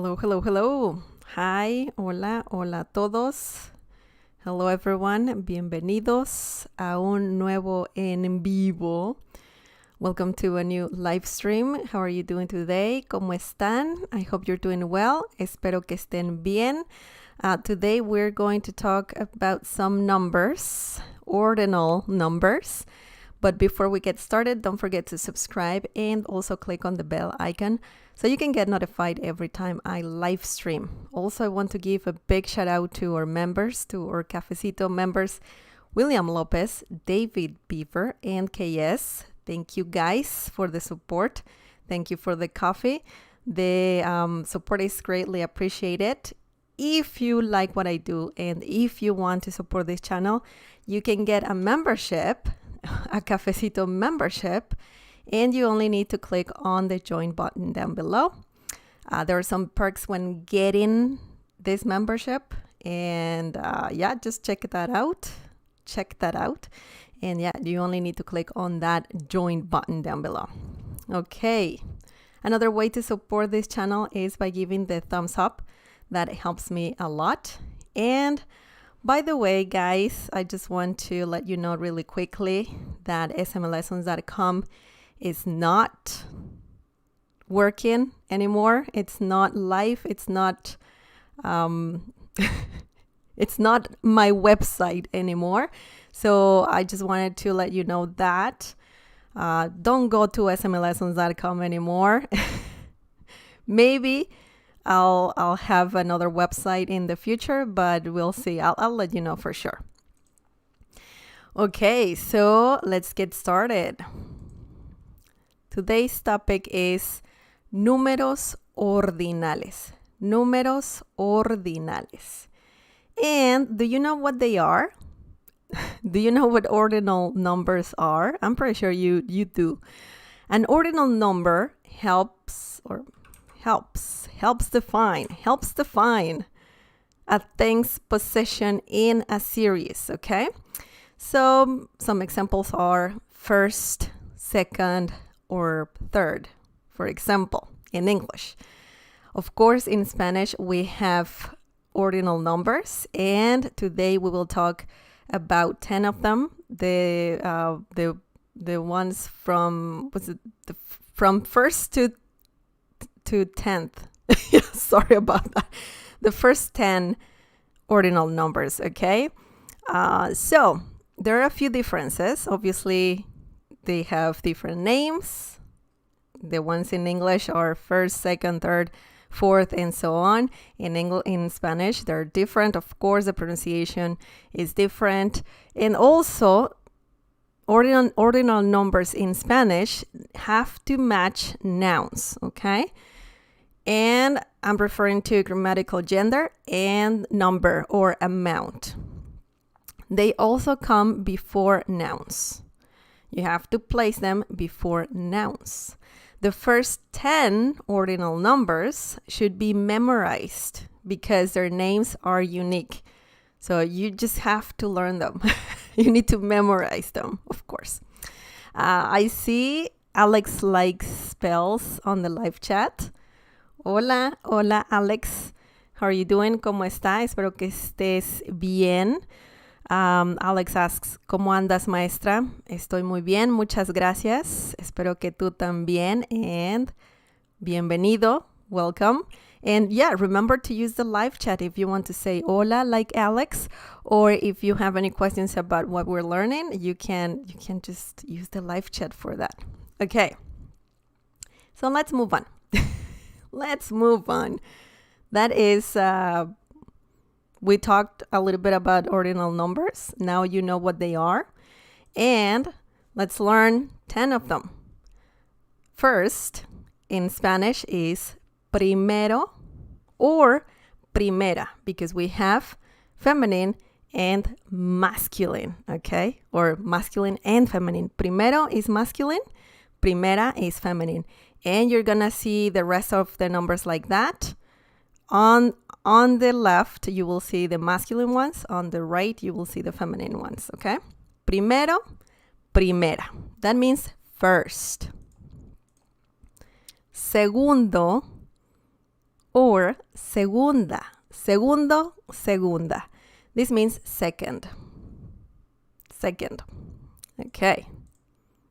Hello, hello, hello. Hi, hola, hola a todos. Hello everyone, bienvenidos a un nuevo en vivo. Welcome to a new live stream. How are you doing today? ¿Cómo están? I hope you're doing well. Espero que estén bien. Today we're going to talk about some numbers, ordinal numbers. But before we get started, don't forget to subscribe and also click on the bell icon so you can get notified every time I live stream. Also, I want to give a big shout out to our members, to our Cafecito members, William Lopez, David Beaver, and KS. Thank you guys for the support. Thank you for the coffee. The support is greatly appreciated. If you like what I do and if you want to support this channel, you can get a membership, a Cafecito membership, and you only need to click on the join button down below. There are some perks when getting this membership, and just check that out. And you only need to click on that join button down below. Okay, another way to support this channel is by giving the thumbs up. That helps me a lot. And by the way, guys, I just want to let you know really quickly that smlessons.com is not working anymore. It's not live. It's not it's not my website anymore. So I just wanted to let you know that don't go to smlessons.com anymore. Maybe I'll have another website in the future, but we'll see. I'll let you know for sure. Okay, so let's get started. Today's topic is números ordinales. Números ordinales. And do you know what they are? Do you know what ordinal numbers are? I'm pretty sure you do. An ordinal number helps define a thing's position in a series, okay? So some examples are first, second, or third, for example, in English. Of course, in Spanish, we have ordinal numbers, and today we will talk about 10 of them. The ones from from first to 10th. Sorry about that. The first 10 ordinal numbers, okay? So there are a few differences. Obviously, they have different names. The ones in English are first, second, third, fourth, and so on. In Spanish, they're different. Of course, the pronunciation is different. And also, ordinal numbers in Spanish have to match nouns, okay? And I'm referring to grammatical gender and number or amount. They also come before nouns. You have to place them before nouns. The first 10 ordinal numbers should be memorized because their names are unique. So you just have to learn them. You need to memorize them, of course. I see Alex likes spells on the live chat. Hola, Alex. How are you doing? ¿Cómo está? Espero que estés bien. Alex asks, ¿cómo andas, maestra? Estoy muy bien, muchas gracias. Espero que tú también. And bienvenido, welcome. And remember to use the live chat if you want to say hola like Alex, or if you have any questions about what we're learning, you can just use the live chat for that. Okay. So let's move on. Let's move on. That is, we talked a little bit about ordinal numbers. Now you know what they are. And let's learn 10 of them. First, in Spanish is primero or primera, because we have feminine and masculine, okay? Or masculine and feminine. Primero is masculine, primera is feminine. And you're gonna see the rest of the numbers like that. On the left, you will see the masculine ones. On the right, you will see the feminine ones, okay? Primero, primera. That means first. Segundo or segunda. Segundo, segunda. This means second. Second. Okay.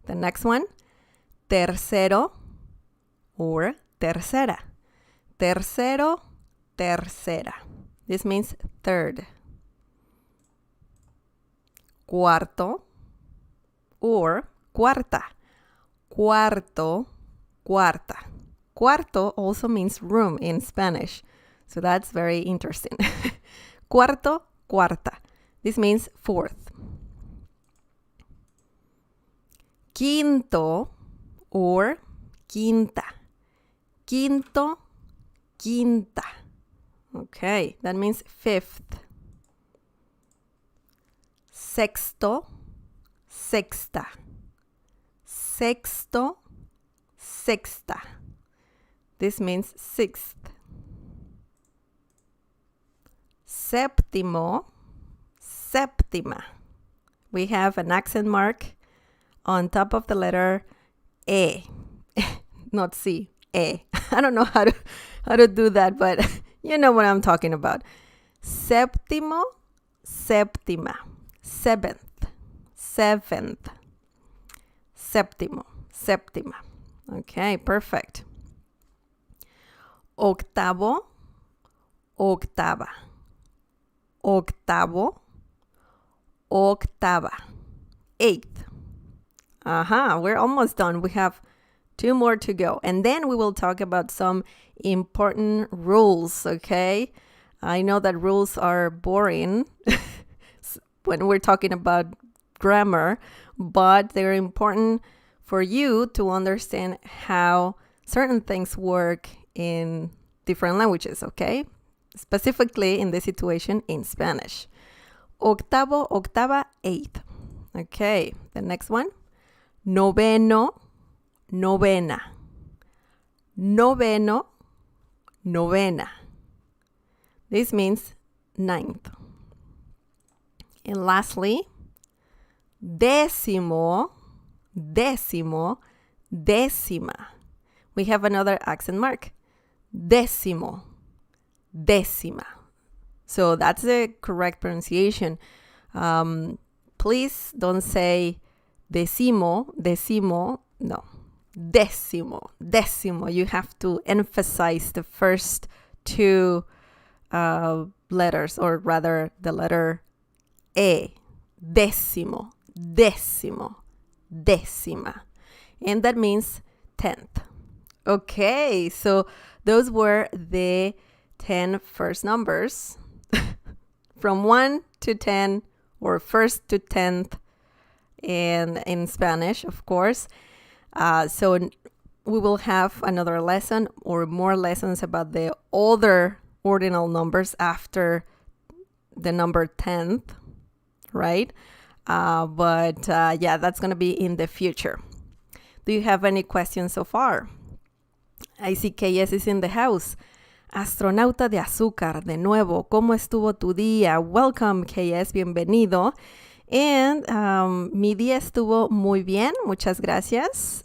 The next one, tercero or tercera. Tercero, tercera. This means third. Cuarto or cuarta. Cuarto, cuarta. Cuarto also means room in Spanish. So that's very interesting. Cuarto, cuarta. This means fourth. Quinto or quinta. Quinto, quinta. Okay, that means fifth. Sexto, sexta. Sexto, sexta. This means sixth. Séptimo, séptima. We have an accent mark on top of the letter E. Not C, E. I don't know how to do that, but you know what I'm talking about. Séptimo, séptima. Seventh, seventh. Séptimo, séptima. Okay, perfect. Octavo, octava. Octavo, octava. Eighth. We're almost done. We have 2 more to go. And then we will talk about some important rules, okay? I know that rules are boring when we're talking about grammar, but they're important for you to understand how certain things work in different languages, okay? Specifically in this situation in Spanish. Octavo, octava, eighth. Okay, the next one. Noveno, novena. Noveno, novena. This means ninth. And lastly, décimo, décimo, décima. We have another accent mark. Décimo, décima. So that's the correct pronunciation. Please don't say decimo, decimo. No, décimo, décimo. You have to emphasize the first 2 letters, or rather the letter E. Décimo, décimo, décima. And that means 10th. Okay, so those were the 10 first numbers from 1 to 10, or first to 10th in Spanish, of course. So we will have another lesson or more lessons about the other ordinal numbers after the number 10th, right? But that's going to be in the future. Do you have any questions so far? I see KS is in the house. Astronauta de azúcar, de nuevo, ¿cómo estuvo tu día? Welcome, KS, bienvenido. And mi día estuvo muy bien, muchas gracias.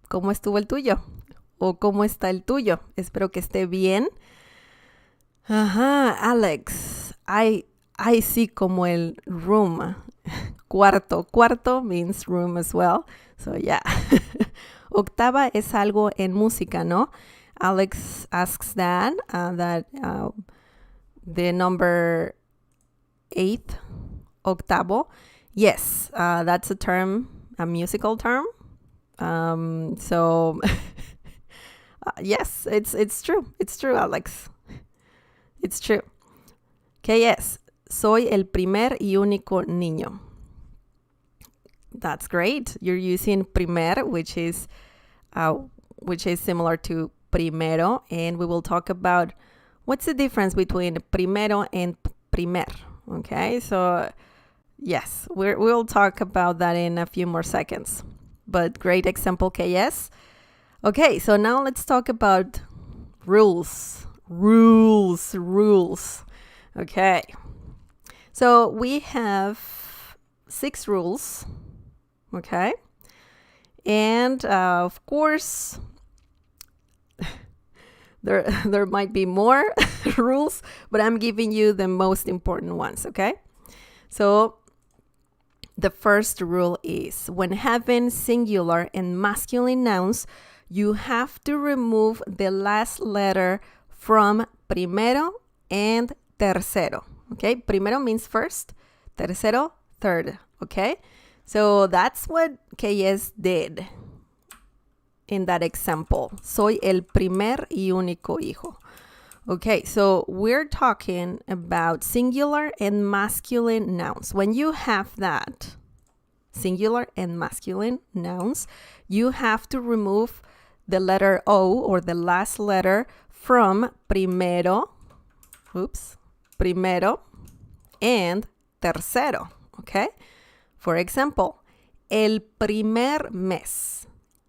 ¿Cómo estuvo el tuyo? ¿O cómo está el tuyo? Espero que esté bien. Alex, I see como el room. Cuarto. Cuarto means room as well. So yeah. Octava es algo en música, ¿no? Alex asks that the number 8, octavo. Yes, that's a term, a musical term. So yes, it's true. It's true, Alex. It's true. KS, soy el primer y único niño. That's great. You're using primer, which is similar to primero, and we will talk about what's the difference between primero and primer. Okay, so yes, we'll talk about that in a few more seconds. But great example, KS. Okay, so now let's talk about rules. Rules. Okay, so we have 6 rules. Okay, and of course, There might be more rules, but I'm giving you the most important ones, okay? So the first rule is when having singular and masculine nouns, you have to remove the last letter from primero and tercero, okay? Primero means first, tercero, third, okay? So that's what KS did in that example. Soy el primer y único hijo. Okay, so we're talking about singular and masculine nouns. When you have that, singular and masculine nouns, you have to remove the letter O or the last letter from primero, primero and tercero, okay? For example, el primer mes.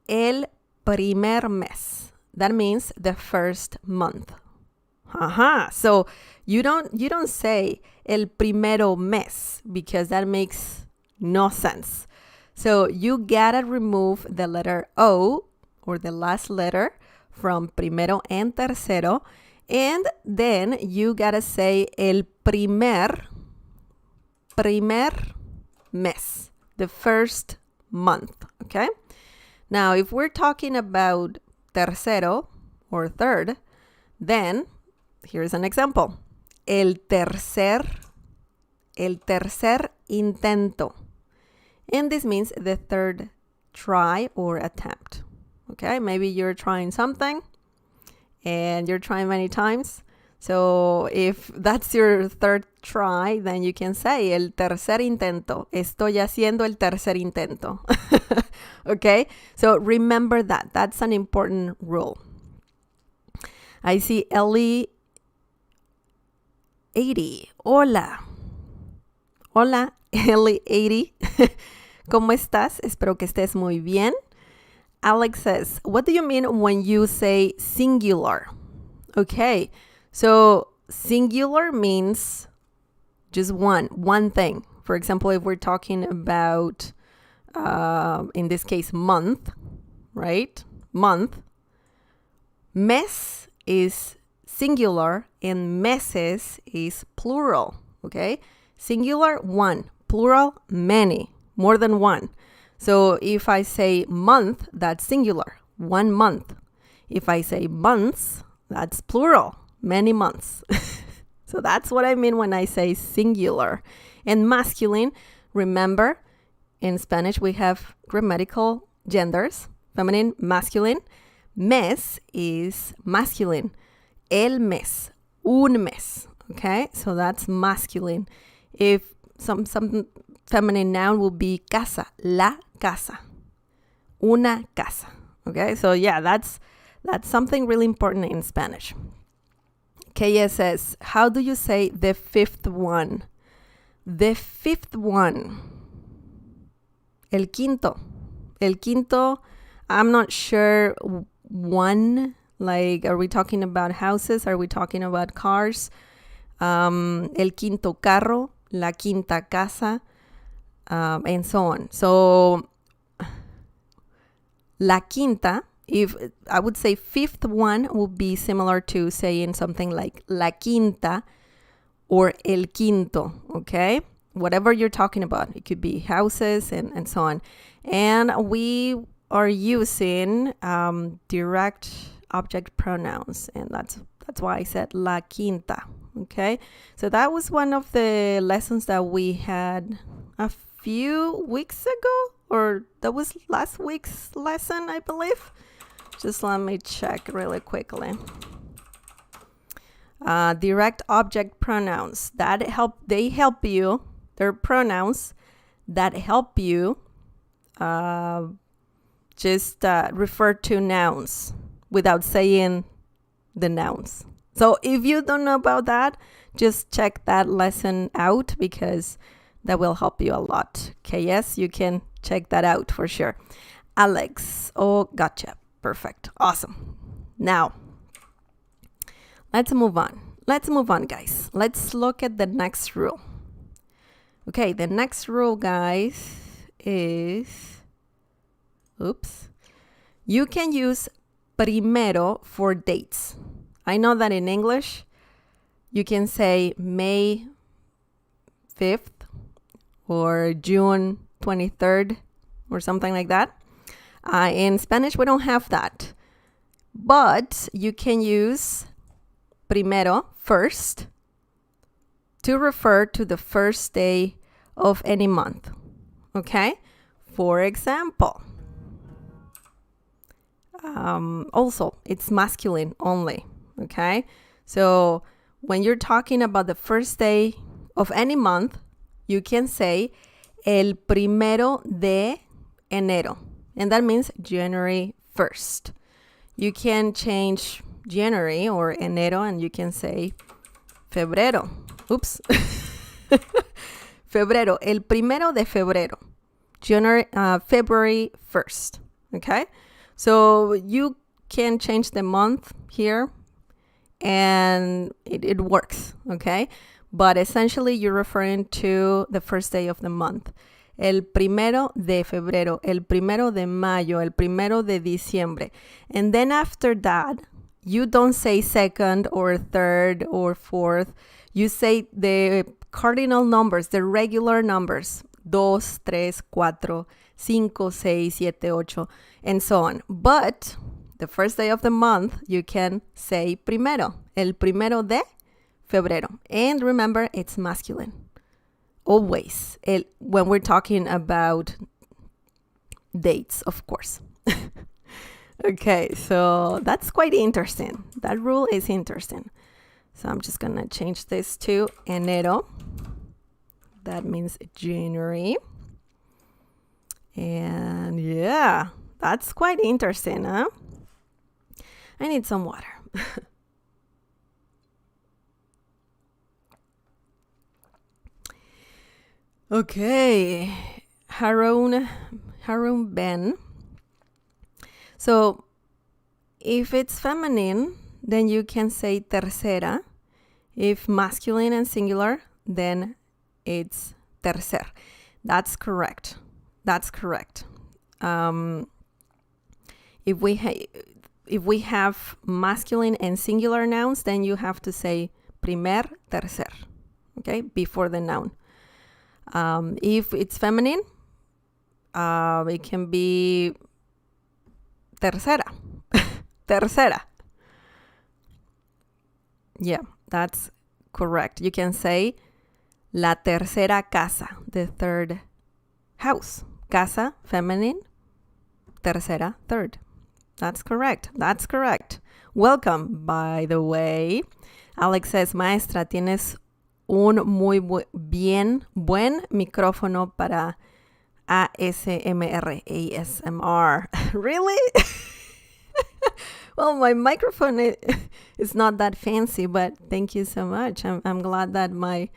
El primer mes. That means the first month. So you don't say el primero mes because that makes no sense. So you gotta remove the letter O or the last letter from primero and tercero, and then you gotta say el primer mes, the first month, okay? Now, if we're talking about tercero or third, then here's an example. El tercer intento. And this means the third try or attempt. Okay, maybe you're trying something and you're trying many times. So if that's your third try, then you can say el tercer intento. Estoy haciendo el tercer intento. Okay, so remember that. That's an important rule. I see Ellie 80. Hola. Hola, Ellie 80. ¿Cómo estás? Espero que estés muy bien. Alex says, what do you mean when you say singular? Okay, so singular means just one thing. For example, if we're talking about, in this case, month, right? Month. Mes is singular and meses is plural, okay? Singular, one. Plural, many. More than one. So if I say month, that's singular. 1 month. If I say months, that's plural. Many months. So that's what I mean when I say singular. And masculine, remember, in Spanish we have grammatical genders. Feminine, masculine. Mes is masculine. El mes. Un mes. Okay? So that's masculine. If some feminine noun will be casa, la casa, una casa. Okay, so yeah, that's something really important in Spanish. KS says, how do you say the fifth one? The fifth one. El quinto. El quinto, I'm not sure one, like, are we talking about houses? Are we talking about cars? El quinto carro, la quinta casa, and so on. So, la quinta, if I would say fifth one would be similar to saying something like la quinta or el quinto, okay? Whatever you're talking about. It could be houses and so on. And we are using direct object pronouns, and that's why I said la quinta, okay? So that was one of the lessons that we had a few weeks ago, or that was last week's lesson, I believe. Just let me check really quickly. Direct object pronouns that they help you. They're pronouns that help you just refer to nouns without saying the nouns. So if you don't know about that, just check that lesson out because that will help you a lot. Okay, yes, you can check that out for sure. Alex, oh, gotcha. Perfect. Awesome. Now, let's move on. Let's move on, guys. Let's look at the next rule. Okay, the next rule, guys, is, you can use primero for dates. I know that in English, you can say May 5th or June 23rd or something like that. In Spanish, we don't have that. But you can use primero, first, to refer to the first day of any month. Okay? For example, also, it's masculine only. Okay? So when you're talking about the first day of any month, you can say el primero de enero. And that means January 1st. You can change January or enero and you can say febrero. Oops. Febrero. El primero de febrero. February 1st. Okay? So you can change the month here and it works. Okay? But essentially you're referring to the first day of the month. El primero de febrero, el primero de mayo, el primero de diciembre. And then after that, you don't say second or third or fourth. You say the cardinal numbers, the regular numbers. 2, 3, 4, 5, 6, 7, 8, and so on. But the first day of the month, you can say primero, el primero de febrero. And remember, it's masculine. Always, when we're talking about dates, of course. Okay, so that's quite interesting. That rule is interesting. So I'm just going to change this to enero. That means January. And yeah, that's quite interesting, huh? I need some water. Okay, Harun Ben. So if it's feminine, then you can say tercera. If masculine and singular, then it's tercer. That's correct. That's correct. If we have masculine and singular nouns, then you have to say primer, tercer. Okay, before the noun. If it's feminine, it can be tercera. Tercera. Yeah, that's correct. You can say la tercera casa, the third house. Casa, feminine. Tercera, third. That's correct. That's correct. Welcome, by the way. Alex says, maestra, tienes un muy buen micrófono para ASMR. Really? Well, my microphone is not that fancy, but thank you so much. I'm glad that my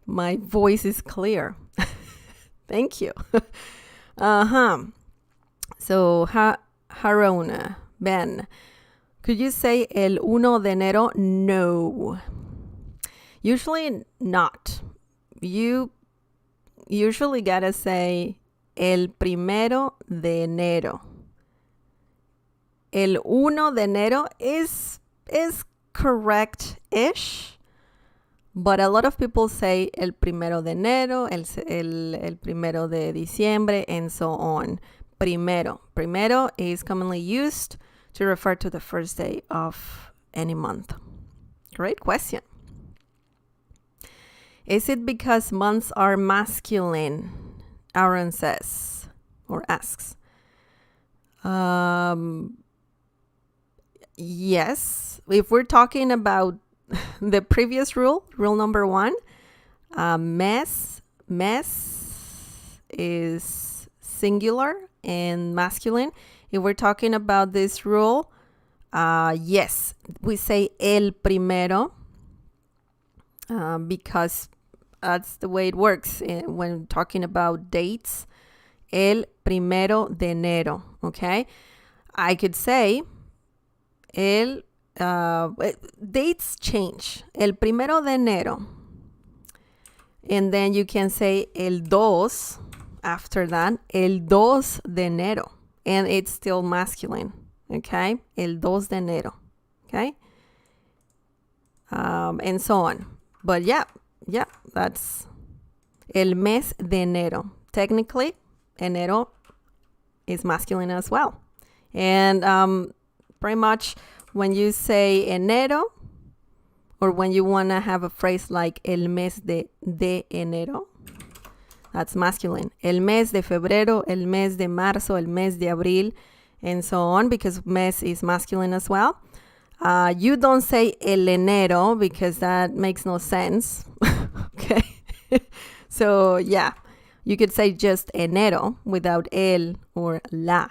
voice is clear. Thank you. So, Harona, Ben, could you say el 1 de enero? No. Usually not. You usually gotta say el primero de enero. El 1 de enero is correct-ish, but a lot of people say el primero de enero, el primero de diciembre, and so on. Primero. Primero is commonly used to refer to the first day of any month. Great question. Is it because months are masculine? Aaron says or asks. Yes. If we're talking about the previous rule number 1, mes is singular and masculine. If we're talking about this rule, yes, we say el primero because that's the way it works when talking about dates. El primero de enero, okay? I could say dates change. El primero de enero. And then you can say el 2 after that. El 2 de enero. And it's still masculine. Okay? El 2 de enero. Okay? and so on. But yeah, that's el mes de enero. Technically, enero is masculine as well. And pretty much when you say enero, or when you want to have a phrase like el mes de enero, that's masculine. El mes de febrero, el mes de marzo, el mes de abril, and so on, because mes is masculine as well. You don't say el enero because that makes no sense. Okay. So yeah, you could say just enero without el or la.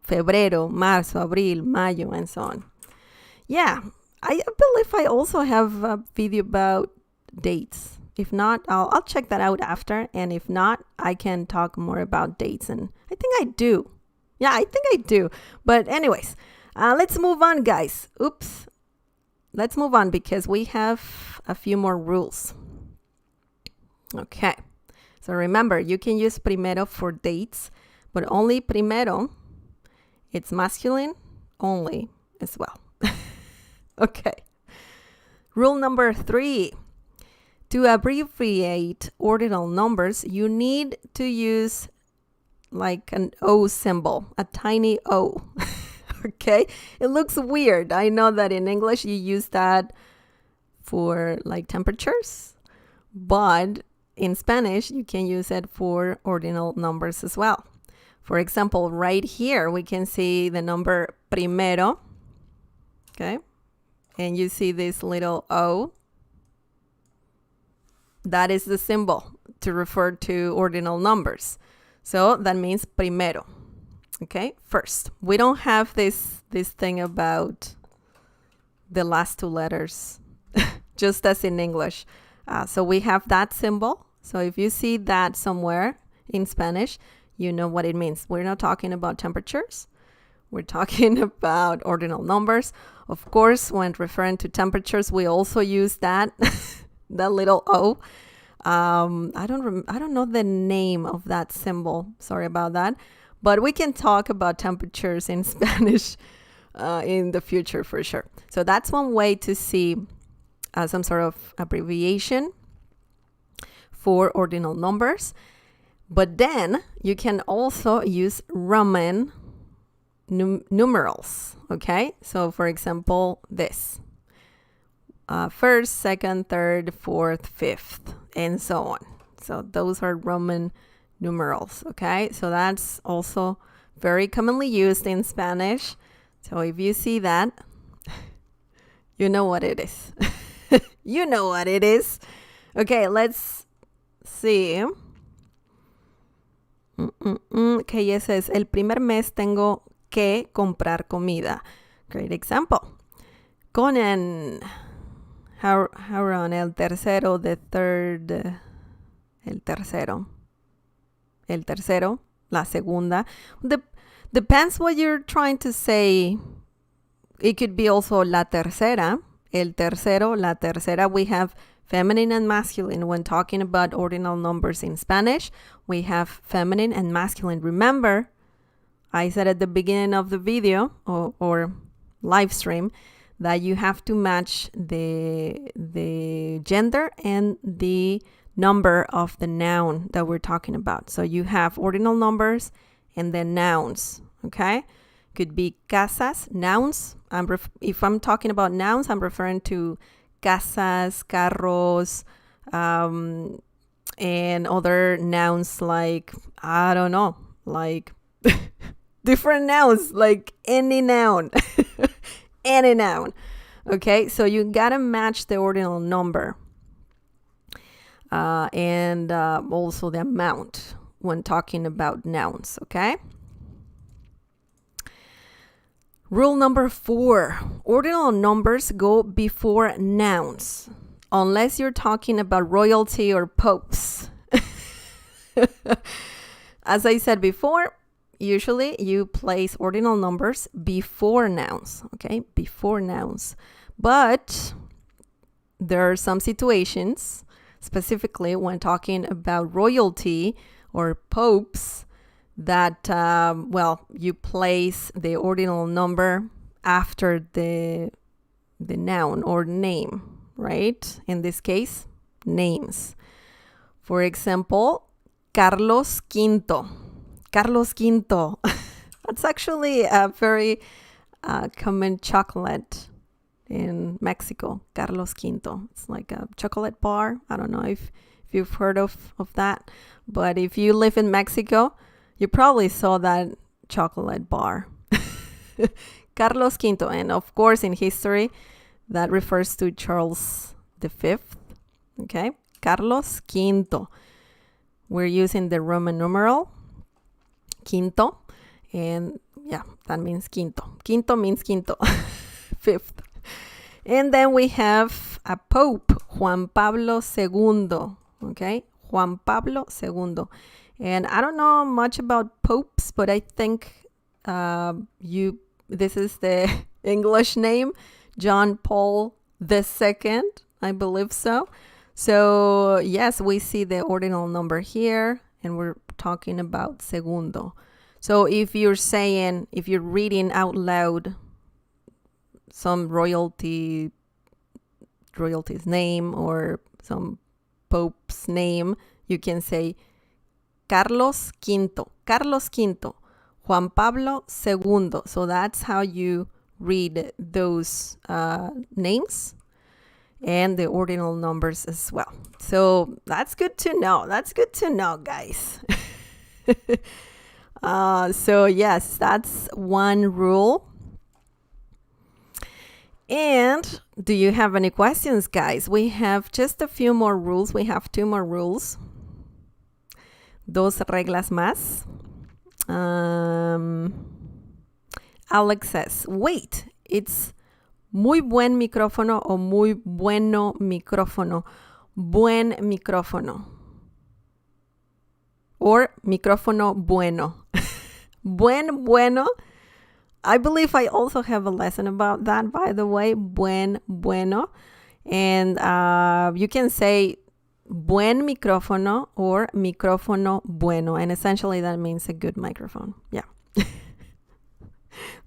Febrero, marzo, abril, mayo, and so on. Yeah, I believe I also have a video about dates. If not, I'll check that out after. And if not, I can talk more about dates. And I think I do. Yeah, I think I do. But anyways, let's move on, guys. Oops. Let's move on because we have a few more rules. Okay. So remember, you can use primero for dates, but only primero. It's masculine only as well. Okay. Rule number 3. To abbreviate ordinal numbers, you need to use like an O symbol, a tiny O. Okay? It looks weird. I know that in English you use that for like temperatures, but in Spanish you can use it for ordinal numbers as well. For example, right here we can see the number primero. Okay? And you see this little O. That is the symbol to refer to ordinal numbers. So that means primero. Okay, first. We don't have this thing about the last 2 letters, just as in English. So we have that symbol. So if you see that somewhere in Spanish, you know what it means. We're not talking about temperatures. We're talking about ordinal numbers. Of course, when referring to temperatures, we also use that that little O. I don't know the name of that symbol. Sorry about that. But we can talk about temperatures in Spanish in the future for sure. So that's one way to see some sort of abbreviation for ordinal numbers. But then you can also use Roman numerals. Okay, so for example, this. First, second, third, fourth, fifth, and so on. So those are Roman numerals, okay? So that's also very commonly used in Spanish. So if you see that, you know what it is. You know what it is. Okay, let's see. Okay, yes, es el primer mes tengo que comprar comida. Great example. Con el el tercero, the third, el tercero, la segunda. Depends what you're trying to say. It could be also la tercera, el tercero, la tercera. We have feminine and masculine when talking about ordinal numbers in Spanish. We have feminine and masculine. Remember, I said at the beginning of the video or live stream that you have to match the gender and the number of the noun that we're talking about. So you have ordinal numbers and then nouns, okay? Could be casas, nouns. If I'm talking about nouns, I'm referring to casas, carros, and other nouns like, I don't know, like different nouns, like any noun. Any noun. Okay, so you gotta match the ordinal number and also the amount when talking about nouns, okay? Rule number 4, ordinal numbers go before nouns, unless you're talking about royalty or popes. As I said before, usually you place ordinal numbers before nouns, okay? Before nouns. But there are some situations, specifically when talking about royalty or popes, that, you place the ordinal number after the the noun or name, right? In this case, names. For example, Carlos Quinto. Carlos Quinto. That's actually a very common chocolate in Mexico. Carlos Quinto. It's like a chocolate bar. I don't know if you've heard of that. But if you live in Mexico, you probably saw that chocolate bar. Carlos Quinto. And of course, in history, that refers to Charles V. Okay? Carlos Quinto. We're using the Roman numeral, quinto. And yeah, that means quinto. Quinto means quinto. Fifth. And then we have a pope, Juan Pablo II. Okay? Juan Pablo II. And I don't know much about popes, but I think this is the English name, John Paul II. I believe so. So yes, we see the ordinal number here, and we're talking about segundo. So if you're reading out loud some royalty's name or some pope's name, you can say Carlos Quinto, Juan Pablo II. So that's how you read those names and the ordinal numbers as well. So that's good to know. That's good to know, guys. So yes, that's one rule. And do you have any questions, guys? We have just a few more rules. We have 2 more rules. Dos reglas más. Alex says, wait, it's muy buen micrófono o muy bueno micrófono. Buen micrófono. Or micrófono bueno. Bueno. I believe I also have a lesson about that, by the way. Bueno. And you can say buen micrófono or micrófono bueno. And essentially that means a good microphone. Yeah.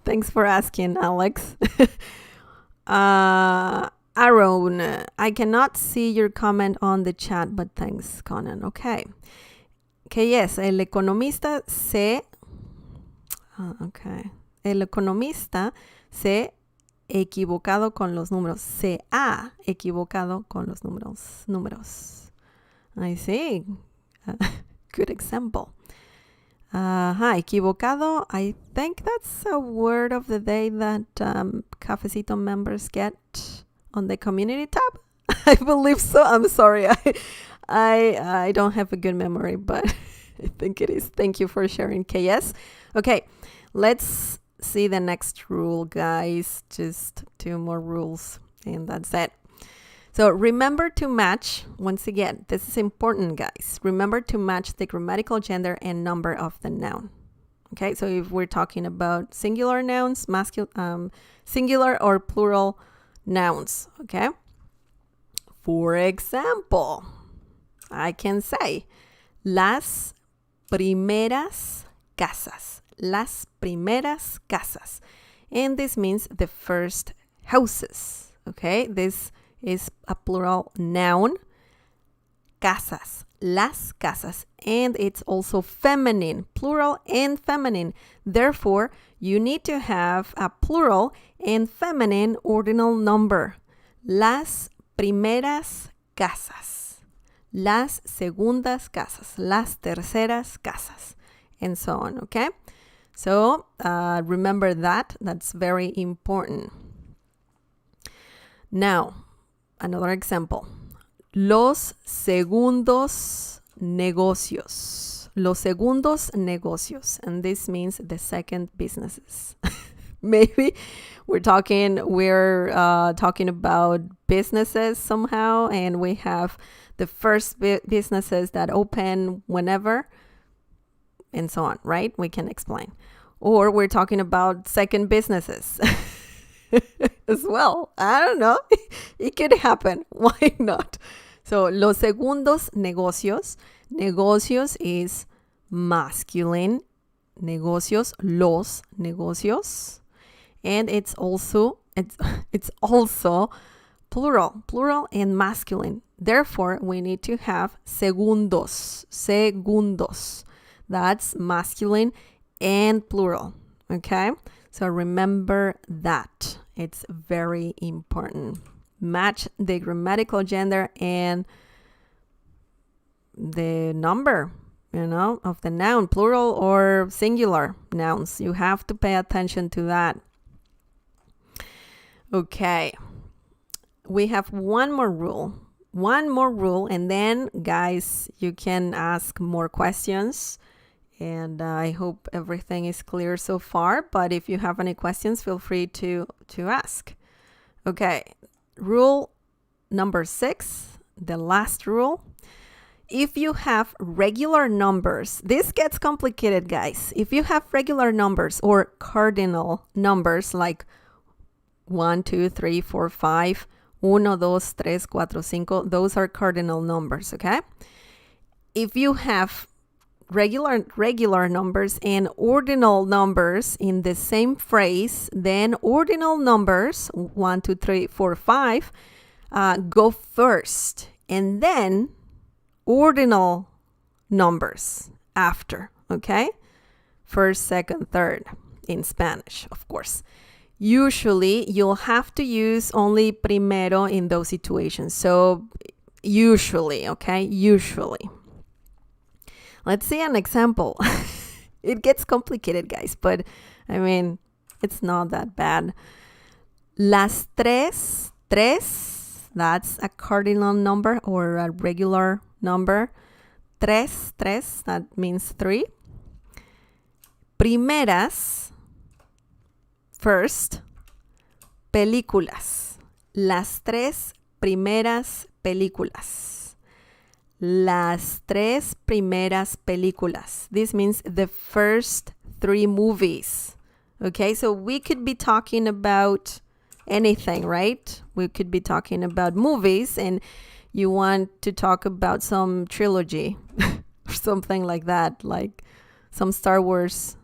Thanks for asking, Alex. Aaron, I cannot see your comment on the chat, but thanks, Conan. Okay. Okay, yes, el economista se... okay. El economista se equivocado con los números. Se ha equivocado con los números. I see. Good example. Equivocado. I think that's a word of the day that Cafecito members get on the community tab. I believe so. I'm sorry. I don't have a good memory, but I think it is. Thank you for sharing, KS. Okay, let's see the next rule, guys. Just 2 more rules, and that's it. So remember to match, once again, this is important, guys. Remember to match the grammatical gender and number of the noun. Okay, so if we're talking about singular nouns, singular or plural nouns, okay? For example, I can say, las primeras casas. Las primeras casas. And this means the first houses, okay? This is a plural noun, casas, las casas, and it's also feminine, plural and feminine. Therefore, you need to have a plural and feminine ordinal number. Las primeras casas, las segundas casas, las terceras casas, and so on, okay? So, remember that. That's very important. Now, another example. Los segundos negocios. Los segundos negocios. And this means the second businesses. Maybe we're talking about businesses somehow, and we have the first businesses that open whenever, and so on, right? We can explain. Or we're talking about second businesses. As well. I don't know. It could happen. Why not? So, los segundos negocios. Negocios is masculine. Negocios, los negocios. And it's also it's it's also plural and masculine. Therefore, we need to have segundos. That's masculine and plural, okay? So remember that. It's very important. Match the grammatical gender and the number, of the noun, plural or singular nouns. You have to pay attention to that. Okay. We have one more rule, and then, guys, you can ask more questions. And I hope everything is clear so far. But if you have any questions, feel free to ask. Okay, rule number 6, the last rule. If you have regular numbers, this gets complicated, guys. If you have regular numbers or cardinal numbers like 1, 2, 3, 4, 5, 1, 2, 3, 4, 5, those are cardinal numbers, okay? If you have regular numbers and ordinal numbers in the same phrase, then ordinal numbers 1, 2, 3, 4, 5 go first, and then ordinal numbers after, okay? First, second, third in Spanish, of course. Usually, you'll have to use only primero in those situations. So, usually, okay? Usually. Let's see an example. It gets complicated, guys, but I mean, it's not that bad. Las tres, that's a cardinal number or a regular number. Tres, that means 3. Primeras, first. Películas. Las tres primeras películas. Las tres primeras películas. This means the first 3 movies. Okay, so we could be talking about anything, right? We could be talking about movies, and you want to talk about some trilogy or something like that, like some Star Wars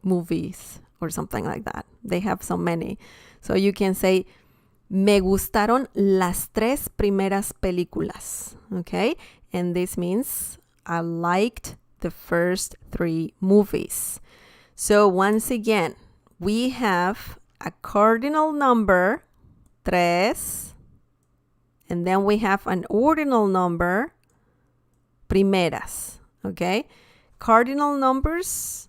movies or something like that. They have so many. So you can say, me gustaron las tres primeras películas. Okay? And this means I liked the first 3 movies. So once again, we have a cardinal number, tres, and then we have an ordinal number, primeras. Okay? Cardinal numbers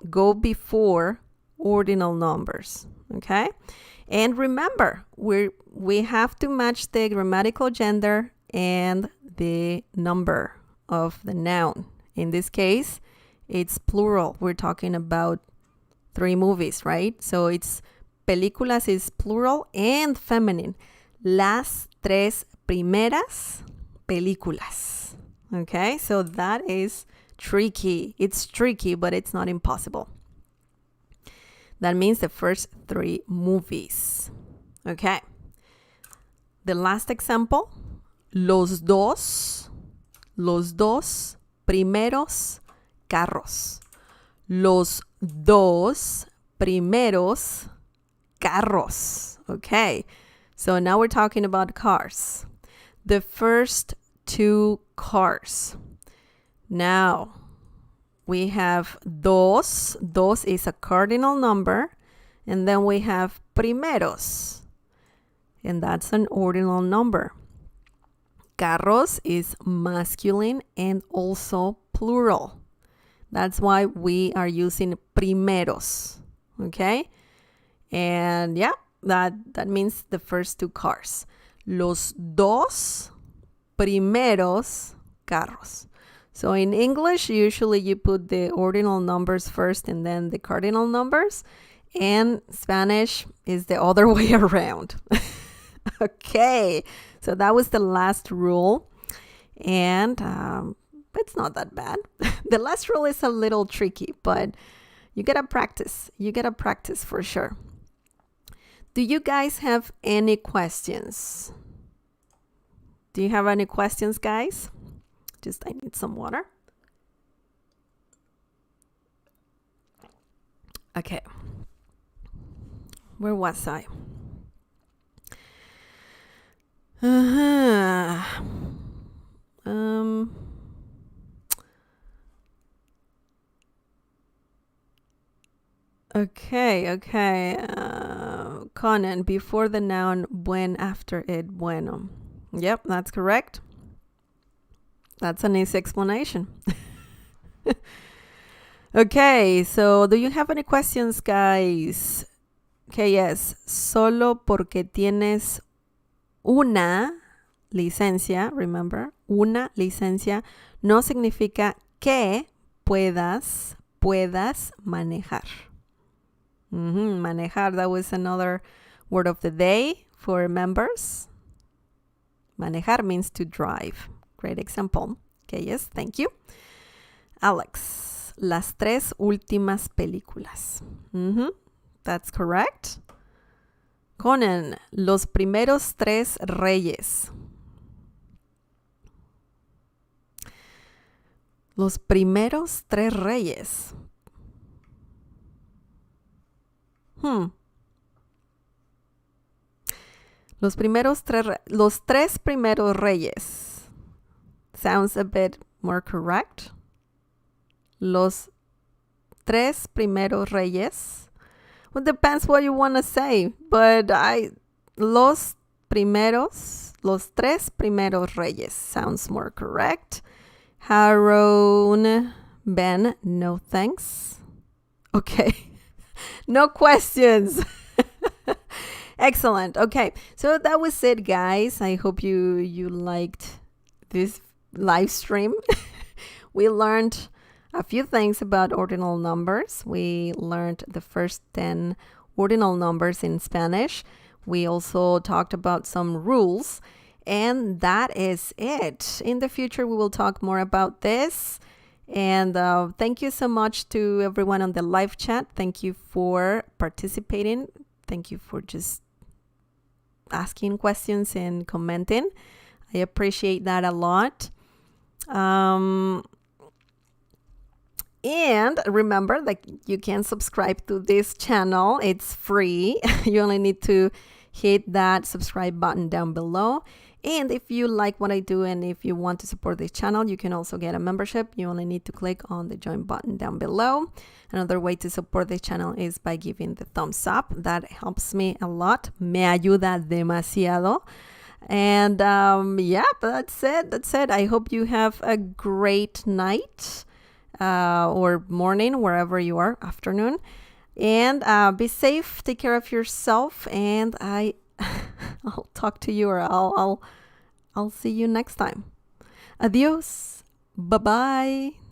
go before ordinal numbers. Okay? And remember, we have to match the grammatical gender and the number of the noun. In this case, it's plural. We're talking about 3 movies, right? So it's películas is plural and feminine. Las tres primeras películas. Okay? So that is tricky. It's tricky, but it's not impossible. That means the first 3 movies. Okay. The last example, los dos primeros carros. Los dos primeros carros. Okay. So now we're talking about cars. The first 2 cars. Now, we have dos. Dos is a cardinal number. And then we have primeros. And that's an ordinal number. Carros is masculine and also plural. That's why we are using primeros. Okay? And yeah, that means the first 2 cars. Los dos primeros carros. So in English, usually you put the ordinal numbers first and then the cardinal numbers. And Spanish is the other way around. Okay, so that was the last rule. And it's not that bad. The last rule is a little tricky, but you gotta practice. You gotta practice for sure. Do you guys have any questions? Do you have any questions, guys? I need some water. Okay. Where was I? Uh-huh. Um, okay. Conan, before the noun buen, after it bueno. Yep, that's correct. That's an easy explanation. Okay, so do you have any questions, guys? Okay, yes. Solo porque tienes una licencia, remember, una licencia no significa que puedas manejar. Manejar, that was another word of the day for members. Manejar means to drive. Great example. Okay, yes, thank you. Alex, las tres últimas películas. That's correct. Conan, los primeros tres reyes. Los primeros tres reyes. Los tres primeros reyes. Sounds a bit more correct. Los tres primeros reyes. Well, depends what you want to say, but los tres primeros reyes sounds more correct. Haroon, Ben, no thanks. Okay. No questions. Excellent. Okay, so that was it, guys. I hope you liked this live stream. We learned a few things about ordinal numbers. We learned the first 10 ordinal numbers in Spanish. We also talked about some rules, and that is it. In the future, we will talk more about this. And thank you so much to everyone on the live chat. Thank you for participating. Thank you for just asking questions and commenting. I appreciate that a lot. And remember that you can subscribe to this channel. It's free. You only need to hit that subscribe button down below. And if you like what I do and if you want to support this channel, you can also get a membership. You only need to click on the join button down below. Another way to support this channel is by giving the thumbs up. That helps me a lot. Me ayuda demasiado. And yeah, that's it. I hope you have a great night or morning, wherever you are, afternoon. And be safe, take care of yourself, and I'll talk to you, or I'll see you next time. Adios. Bye-bye.